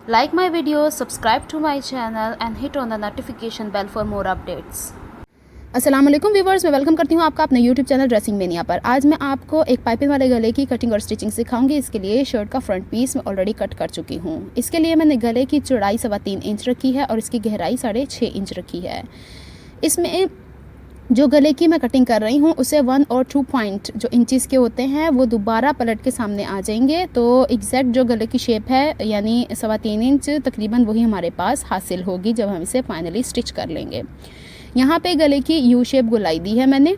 Like my videos, subscribe to my channel and hit on the notification bell for more updates. अस्सलाम वालेकुम viewers, मैं welcome करती हूँ आपका अपने यूट्यूब चैनल ड्रेसिंग मेनिया पर। आज मैं आपको एक पाइपिंग वाले गले की कटिंग और स्टिचिंग सिखाऊंगी। इसके लिए शर्ट का फ्रंट पीस मैं ऑलरेडी कट कर चुकी हूँ। इसके लिए मैंने गले की चौड़ाई 3.25 इंच रखी है और इसकी गहराई 6.5 इंच रखी है। इसमें जो गले की मैं कटिंग कर रही हूँ उसे 1 और 2 पॉइंट जो इंचेस के होते हैं वो दोबारा पलट के सामने आ जाएंगे। तो एग्जैक्ट जो गले की शेप है यानी 3.25 इंच तकरीबन वही हमारे पास हासिल होगी जब हम इसे फाइनली स्टिच कर लेंगे। यहाँ पे गले की यू शेप गोलाई दी है मैंने।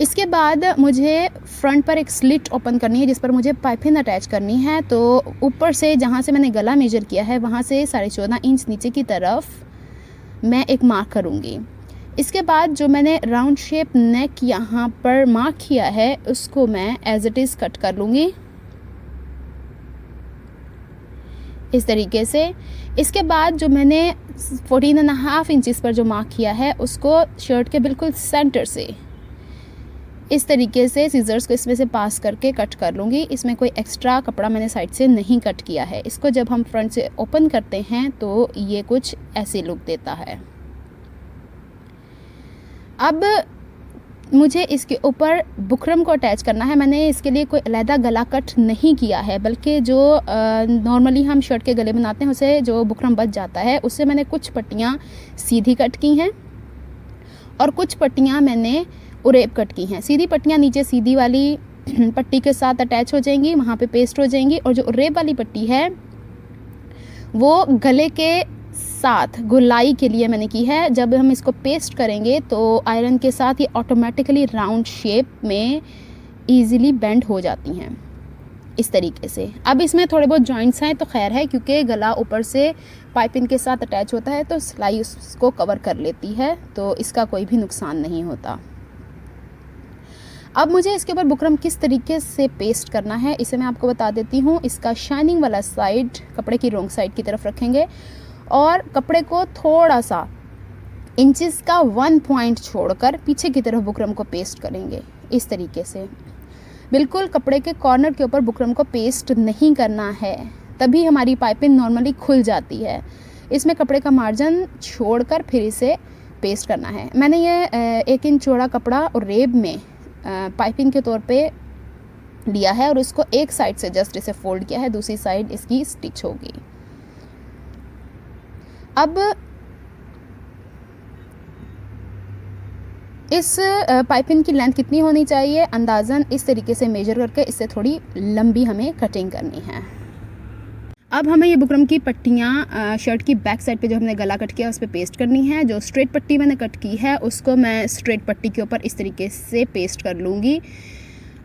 इसके बाद मुझे फ्रंट पर एक स्लिट ओपन करनी है जिस पर मुझे पाइपिंग अटैच करनी है। तो ऊपर से जहाँ से मैंने गला मेजर किया है वहाँ से 14.5 इंच नीचे की तरफ मैं एक मार्क करूँगी। इसके बाद जो मैंने राउंड शेप नेक यहाँ पर मार्क किया है उसको मैं एज इट इज़ कट कर लूँगी इस तरीके से। इसके बाद जो मैंने 14.5 इंचेस पर जो मार्क किया है उसको शर्ट के बिल्कुल सेंटर से इस तरीके से सीजर्स को इसमें से पास करके कट कर लूँगी। इसमें कोई एक्स्ट्रा कपड़ा मैंने साइड से नहीं कट किया है। इसको जब हम फ्रंट से ओपन करते हैं तो ये कुछ ऐसे लुक देता है। अब मुझे इसके ऊपर बुकरम को अटैच करना है। मैंने इसके लिए कोई अलहदा गला कट नहीं किया है बल्कि जो नॉर्मली हम शर्ट के गले बनाते हैं उसे जो बुकरम बच जाता है उससे मैंने कुछ पट्टियाँ सीधी कट की हैं और कुछ पट्टियाँ मैंने उरेब कट की हैं। सीधी पट्टियाँ नीचे सीधी वाली पट्टी के साथ अटैच हो जाएंगी, वहाँ पे पेस्ट हो जाएंगी। और जो उरेब वाली पट्टी है वो गले के साथ गोलाई के लिए मैंने की है। जब हम इसको पेस्ट करेंगे तो आयरन के साथ ये ऑटोमेटिकली राउंड शेप में इजीली बेंड हो जाती हैं इस तरीके से। अब इसमें थोड़े बहुत जॉइंट्स हैं तो खैर है क्योंकि गला ऊपर से पाइपिंग के साथ अटैच होता है तो सिलाई उसको कवर कर लेती है, तो इसका कोई भी नुकसान नहीं होता। अब मुझे इसके ऊपर बुकरम किस तरीके से पेस्ट करना है इसे मैं आपको बता देती हूँ। इसका शाइनिंग वाला साइड कपड़े की रोंग साइड की तरफ रखेंगे और कपड़े को थोड़ा सा इंचेस का 1 पॉइंट छोड़कर पीछे की तरफ बुकरम को पेस्ट करेंगे इस तरीके से। बिल्कुल कपड़े के कॉर्नर के ऊपर बुकरम को पेस्ट नहीं करना है, तभी हमारी पाइपिंग नॉर्मली खुल जाती है। इसमें कपड़े का मार्जिन छोड़कर फिर इसे पेस्ट करना है। मैंने ये 1 इंच चौड़ा कपड़ा और रेब में पाइपिंग के तौर पे लिया है और उसको एक साइड से जस्ट इसे फोल्ड किया है, दूसरी साइड इसकी स्टिच होगी। अब इस पाइपिंग की लेंथ कितनी होनी चाहिए अंदाज़न इस तरीके से मेजर करके इससे थोड़ी लंबी हमें कटिंग करनी है। अब हमें ये बुकरम की पट्टियाँ शर्ट की बैक साइड पे जो हमने गला कट किया उस पर पेस्ट करनी है। जो स्ट्रेट पट्टी मैंने कट की है उसको मैं स्ट्रेट पट्टी के ऊपर इस तरीके से पेस्ट कर लूँगी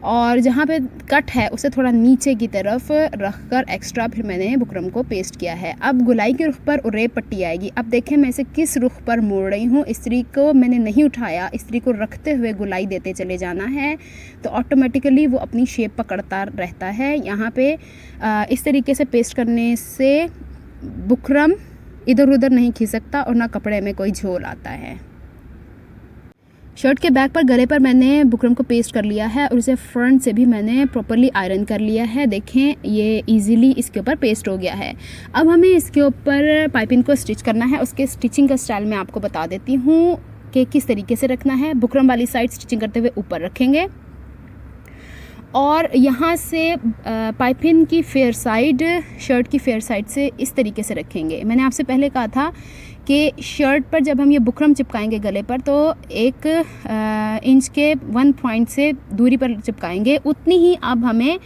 और जहाँ पे कट है उसे थोड़ा नीचे की तरफ रखकर एक्स्ट्रा फिर मैंने बुकरम को पेस्ट किया है। अब गुलाई के रुख पर उरेब पट्टी आएगी। अब देखें मैं इसे किस रुख पर मोड़ रही हूँ। इस्त्री को मैंने नहीं उठाया, इस्त्री को रखते हुए गुलाई देते चले जाना है तो ऑटोमेटिकली वो अपनी शेप पकड़ता रहता है। यहाँ पे इस तरीके से पेस्ट करने से बुकरम इधर उधर नहीं खिसकता और ना कपड़े में कोई झोल आता है। शर्ट के बैक पर गले पर मैंने बुकरम को पेस्ट कर लिया है और इसे फ्रंट से भी मैंने प्रॉपरली आयरन कर लिया है। देखें ये इजीली इसके ऊपर पेस्ट हो गया है। अब हमें इसके ऊपर पाइपिंग को स्टिच करना है। उसके स्टिचिंग का स्टाइल मैं आपको बता देती हूँ कि किस तरीके से रखना है। बुकरम वाली साइड स्टिचिंग करते हुए ऊपर रखेंगे और यहाँ से पाइपिंग की फेयर साइड शर्ट की फेयर साइड से इस तरीके से रखेंगे। मैंने आपसे पहले कहा था कि शर्ट पर जब हम ये बुकरम चिपकाएंगे गले पर तो 1 इंच के 1 पॉइंट से दूरी पर चिपकाएंगे। उतनी ही अब हमें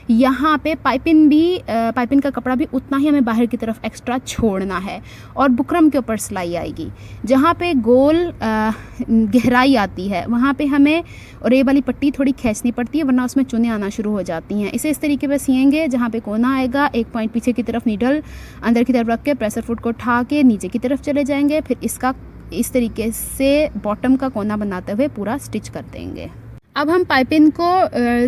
यहाँ पे पाइपिंग का कपड़ा भी उतना ही हमें बाहर की तरफ एक्स्ट्रा छोड़ना है और बुकरम के ऊपर सिलाई आएगी। जहाँ पे गोल गहराई आती है वहाँ पे हमें और ये वाली पट्टी थोड़ी खींचनी पड़ती है वरना उसमें चुनें आना शुरू हो जाती हैं। इसे इस तरीके पर सिएंगे। जहाँ पे कोना आएगा 1 पॉइंट पीछे की तरफ नीडल अंदर की तरफ रख के प्रेशर फुट को उठा के नीचे की तरफ चले जाएंगे। फिर इसका इस तरीके से बॉटम का कोना बनाते हुए पूरा स्टिच कर देंगे। अब हम पाइपिंग को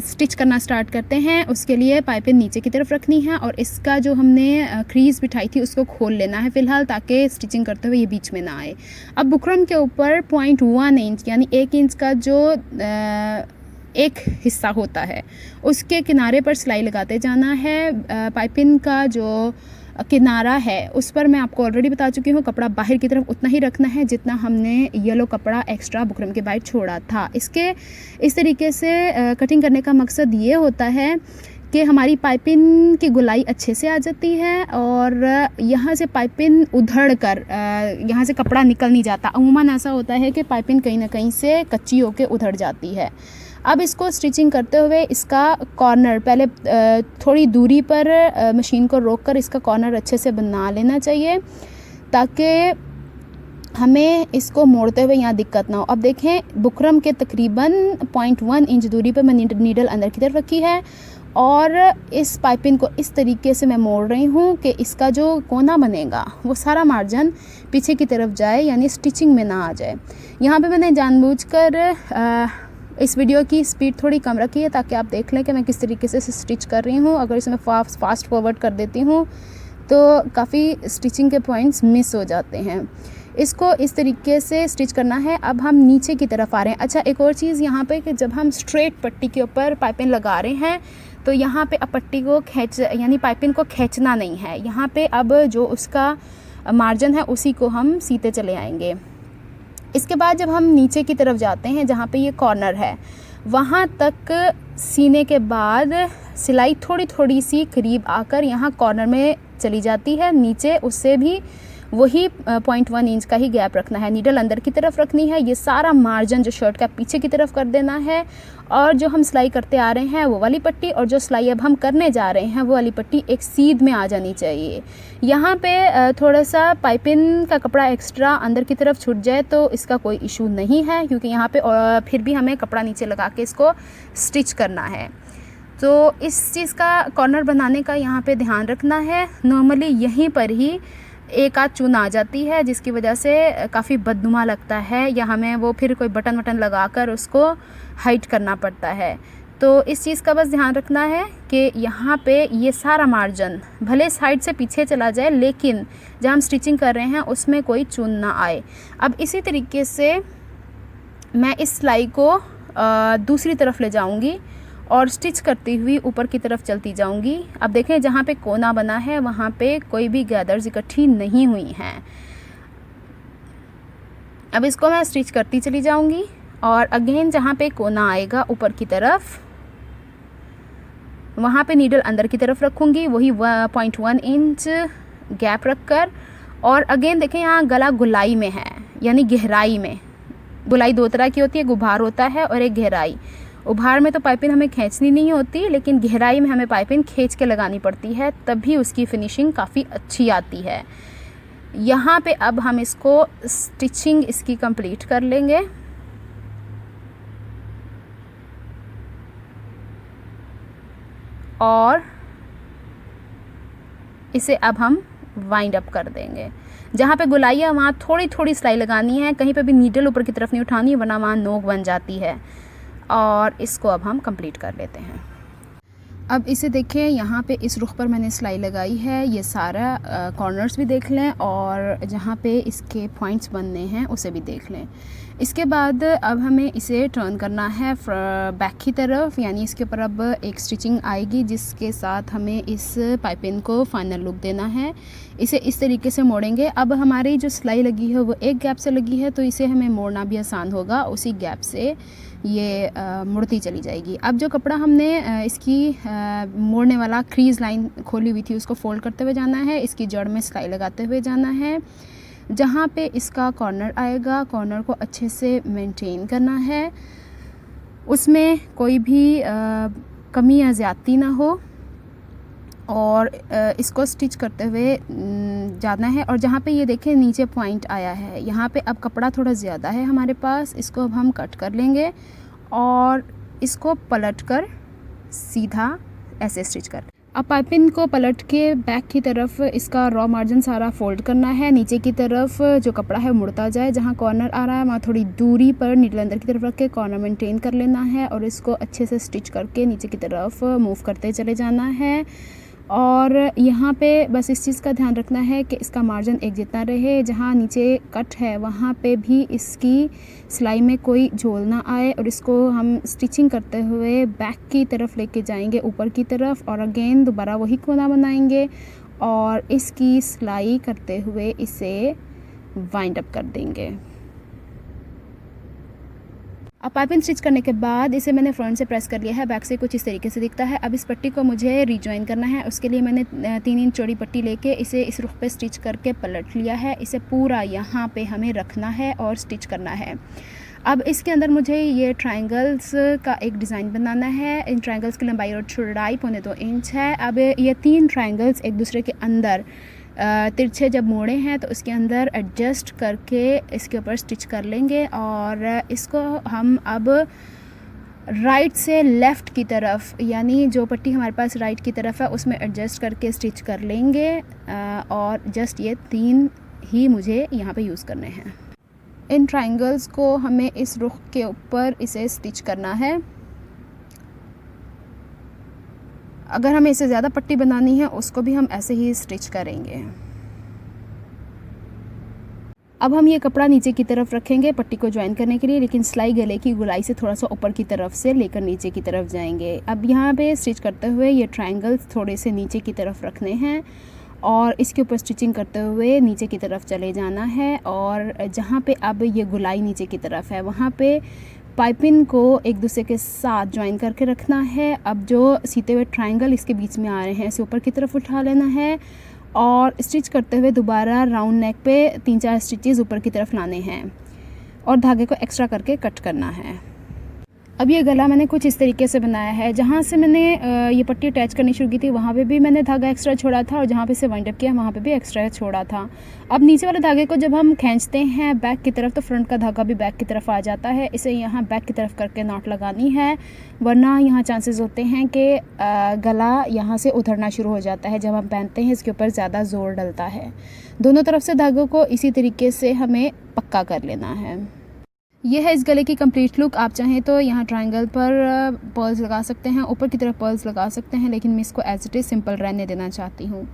स्टिच करना स्टार्ट करते हैं। उसके लिए पाइपिंग नीचे की तरफ रखनी है और इसका जो हमने क्रीज बिठाई थी उसको खोल लेना है फ़िलहाल ताकि स्टिचिंग करते हुए ये बीच में ना आए। अब बुकरम के ऊपर 0.1 इंच यानी 1 इंच का जो एक हिस्सा होता है उसके किनारे पर सिलाई लगाते जाना है। पाइपिंग का जो किनारा है उस पर मैं आपको ऑलरेडी बता चुकी हूँ, कपड़ा बाहर की तरफ उतना ही रखना है जितना हमने येलो कपड़ा एक्स्ट्रा बुकरम के बाहर छोड़ा था। इसके इस तरीके से कटिंग करने का मकसद ये होता है कि हमारी पाइपिंग की गोलाई अच्छे से आ जाती है और यहाँ से पाइपिंग उधड़ कर यहाँ से कपड़ा निकल नहीं जाता। अमूमन ऐसा होता है कि पाइपिंग कहीं ना कहीं से कच्ची होकर उधड़ जाती है। अब इसको स्टिचिंग करते हुए इसका कॉर्नर पहले थोड़ी दूरी पर मशीन को रोककर इसका कॉर्नर अच्छे से बना लेना चाहिए ताकि हमें इसको मोड़ते हुए यहाँ दिक्कत ना हो। अब देखें बुकरम के तकरीबन 0.1 इंच दूरी पर मैंने नीडल अंदर की तरफ रखी है और इस पाइपिंग को इस तरीके से मैं मोड़ रही हूँ कि इसका जो कोना बनेगा वो सारा मार्जिन पीछे की तरफ जाए, यानी स्टिचिंग में ना आ जाए। यहाँ पे मैंने जानबूझकर इस वीडियो की स्पीड थोड़ी कम रखी है ताकि आप देख लें कि मैं किस तरीके से स्टिच कर रही हूँ। अगर इसमें फास्ट फॉरवर्ड कर देती हूँ तो काफ़ी स्टिचिंग के पॉइंट्स मिस हो जाते हैं। इसको इस तरीके से स्टिच करना है। अब हम नीचे की तरफ आ रहे हैं। अच्छा, एक और चीज़ यहाँ पे कि जब हम स्ट्रेट पट्टी के ऊपर पाइपिंग लगा रहे हैं तो यहाँ पे अब पट्टी को यानी पाइपिंग को खींचना नहीं है। यहाँ पे अब जो उसका मार्जिन है उसी को हम सीते चले आएंगे। इसके बाद जब हम नीचे की तरफ जाते हैं जहाँ पे ये कॉर्नर है वहाँ तक सीने के बाद सिलाई थोड़ी थोड़ी सी करीब आकर यहाँ कॉर्नर में चली जाती है। नीचे उससे भी वही 0.1 इंच का ही गैप रखना है। नीडल अंदर की तरफ रखनी है। ये सारा मार्जिन जो शर्ट का पीछे की तरफ कर देना है और जो हम सिलाई करते आ रहे हैं वो वाली पट्टी और जो सिलाई अब हम करने जा रहे हैं वो वाली पट्टी एक सीध में आ जानी चाहिए। यहाँ पे थोड़ा सा पाइपिंग का कपड़ा एक्स्ट्रा अंदर की तरफ छूट जाए तो इसका कोई इशू नहीं है, क्योंकि यहाँ पे फिर भी हमें कपड़ा नीचे लगा के इसको स्टिच करना है। तो इस चीज़ का कॉर्नर बनाने का यहाँ पे ध्यान रखना है। नॉर्मली यहीं पर ही एक आध चून आ जाती है जिसकी वजह से काफ़ी बदनुमा लगता है या हमें वो फिर कोई बटन वटन लगा कर उसको हाइड करना पड़ता है। तो इस चीज़ का बस ध्यान रखना है कि यहाँ पे ये सारा मार्जिन भले साइड से पीछे चला जाए लेकिन जहाँ हम स्टिचिंग कर रहे हैं उसमें कोई चून ना आए। अब इसी तरीके से मैं इस सिलाई को दूसरी तरफ ले जाऊँगी और स्टिच करती हुई ऊपर की तरफ चलती जाऊंगी। अब देखें जहाँ पे कोना बना है वहाँ पे कोई भी गैदर्स इकट्ठी नहीं हुई हैं। अब इसको मैं स्टिच करती चली जाऊंगी और अगेन जहाँ पे कोना आएगा ऊपर की तरफ वहाँ पे नीडल अंदर की तरफ रखूँगी, वही 0.1 इंच गैप रख कर। और अगेन देखें यहाँ गला गुलाई में है, यानी गहराई में। गुलाई दो तरह की होती है, गुभार होता है और एक गहराई। उभार में तो पाइपिंग हमें खींचनी नहीं होती, लेकिन गहराई में हमें पाइपिंग खींच के लगानी पड़ती है, तभी उसकी फिनिशिंग काफ़ी अच्छी आती है। यहाँ पे अब हम इसको स्टिचिंग इसकी कंप्लीट कर लेंगे। और इसे अब हम वाइंड अप कर देंगे। जहाँ पे गुलाई है वहाँ थोड़ी थोड़ी सिलाई लगानी है, कहीं पे भी नीडल ऊपर की तरफ नहीं उठानी वरना वहाँ नोक बन जाती है। और इसको अब हम कंप्लीट कर लेते हैं। अब इसे देखें, यहाँ पे इस रुख पर मैंने सिलाई लगाई है। ये सारा कॉर्नर्स भी देख लें और जहाँ पे इसके पॉइंट्स बनने हैं उसे भी देख लें। इसके बाद अब हमें इसे टर्न करना है बैक की तरफ, यानी इसके ऊपर अब एक स्टिचिंग आएगी जिसके साथ हमें इस पाइपिंग को फाइनल लुक देना है। इसे इस तरीके से मोड़ेंगे। अब हमारी जो सिलाई लगी है वो एक गैप से लगी है तो इसे हमें मोड़ना भी आसान होगा, उसी गैप से ये मुड़ती चली जाएगी। अब जो कपड़ा हमने इसकी मोड़ने वाला क्रीज़ लाइन खोली हुई थी उसको फोल्ड करते हुए जाना है, इसकी जड़ में सिलाई लगाते हुए जाना है। जहाँ पे इसका कॉर्नर आएगा, कॉर्नर को अच्छे से मेंटेन करना है, उसमें कोई भी कमी या ज़्यादती ना हो और इसको स्टिच करते हुए जाना है। और जहाँ पे ये देखें नीचे पॉइंट आया है, यहाँ पे अब कपड़ा थोड़ा ज़्यादा है हमारे पास, इसको अब हम कट कर लेंगे और इसको पलट कर सीधा ऐसे स्टिच कर। अब पाइपिंग को पलट के बैक की तरफ इसका रॉ मार्जिन सारा फोल्ड करना है। नीचे की तरफ जो कपड़ा है मुड़ता जाए, जहाँ कॉर्नर आ रहा है वहाँ थोड़ी दूरी पर नीडल अंदर की तरफ रख के कॉर्नर मेंटेन कर लेना है और इसको अच्छे से स्टिच करके नीचे की तरफ मूव करते चले जाना है। और यहाँ पे बस इस चीज़ का ध्यान रखना है कि इसका मार्जिन एक जितना रहे, जहाँ नीचे कट है वहाँ पे भी इसकी सिलाई में कोई झोल ना आए। और इसको हम स्टिचिंग करते हुए बैक की तरफ लेके जाएंगे, ऊपर की तरफ, और अगेन दोबारा वही कोना बनाएंगे और इसकी सिलाई करते हुए इसे वाइंड अप कर देंगे। अब पाइपिंग स्टिच करने के बाद इसे मैंने फ्रंट से प्रेस कर लिया है, बैक से कुछ इस तरीके से दिखता है। अब इस पट्टी को मुझे रिजॉइन करना है, उसके लिए मैंने 3 इंच चौड़ी पट्टी लेके इसे इस रुख पे स्टिच करके पलट लिया है। इसे पूरा यहाँ पे हमें रखना है और स्टिच करना है। अब इसके अंदर मुझे ये ट्रायंगल्स का एक डिज़ाइन बनाना है। इन ट्रायंगल्स की लंबाई और चौड़ाई 1.25 इंच है। अब ये 3 ट्रायंगल्स एक दूसरे के अंदर तिरछे जब मोड़े हैं तो उसके अंदर एडजस्ट करके इसके ऊपर स्टिच कर लेंगे। और इसको हम अब राइट से लेफ़्ट की तरफ, यानी जो पट्टी हमारे पास राइट की तरफ है उसमें एडजस्ट करके स्टिच कर लेंगे। और जस्ट ये 3 ही मुझे यहाँ पे यूज़ करने हैं। इन ट्रायंगल्स को हमें इस रुख के ऊपर इसे स्टिच करना है। अगर हमें इससे ज़्यादा पट्टी बनानी है उसको भी हम ऐसे ही स्टिच करेंगे। अब हम ये कपड़ा नीचे की तरफ रखेंगे पट्टी को ज्वाइन करने के लिए, लेकिन सिलाई गले की गोलाई से थोड़ा सा ऊपर की तरफ से लेकर नीचे की तरफ जाएंगे। अब यहाँ पे स्टिच करते हुए ये ट्रायंगल्स थोड़े से नीचे की तरफ रखने हैं और इसके ऊपर स्टिचिंग करते हुए नीचे की तरफ चले जाना है। और जहाँ पे अब ये गोलाई नीचे की तरफ है वहाँ पे पाइपिंग को एक दूसरे के साथ ज्वाइन करके रखना है। अब जो सीते हुए ट्रायंगल इसके बीच में आ रहे हैं इसे ऊपर की तरफ उठा लेना है और स्टिच करते हुए दोबारा राउंड नेक पे 3-4 स्टिचेस ऊपर की तरफ लाने हैं और धागे को एक्स्ट्रा करके कट करना है। अब ये गला मैंने कुछ इस तरीके से बनाया है। जहाँ से मैंने ये पट्टी अटैच करनी शुरू की थी वहाँ पे भी मैंने धागा एक्स्ट्रा छोड़ा था और जहाँ पे से वाइंड अप किया वहाँ पे भी एक्स्ट्रा छोड़ा था। अब नीचे वाले धागे को जब हम खींचते हैं बैक की तरफ तो फ्रंट का धागा भी बैक की तरफ आ जाता है। इसे यहाँ बैक की तरफ करके नॉट लगानी है, वरना यहाँ चांसेस होते हैं कि गला यहाँ से उधड़ना शुरू हो जाता है। जब हम पहनते हैं इसके ऊपर ज़्यादा ज़ोर डलता है। दोनों तरफ से धागों को इसी तरीके से हमें पक्का कर लेना है। ये है इस गले की कंप्लीट लुक। आप चाहें तो यहाँ ट्रायंगल पर पर्ल्स लगा सकते हैं, ऊपर की तरफ पर्ल्स लगा सकते हैं, लेकिन मैं इसको एज इट इज़ सिंपल रहने देना चाहती हूँ।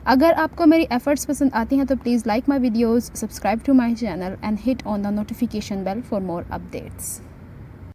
अगर आपको मेरी एफर्ट्स पसंद आती हैं तो please like my videos, subscribe to my channel and hit on the notification bell for more updates.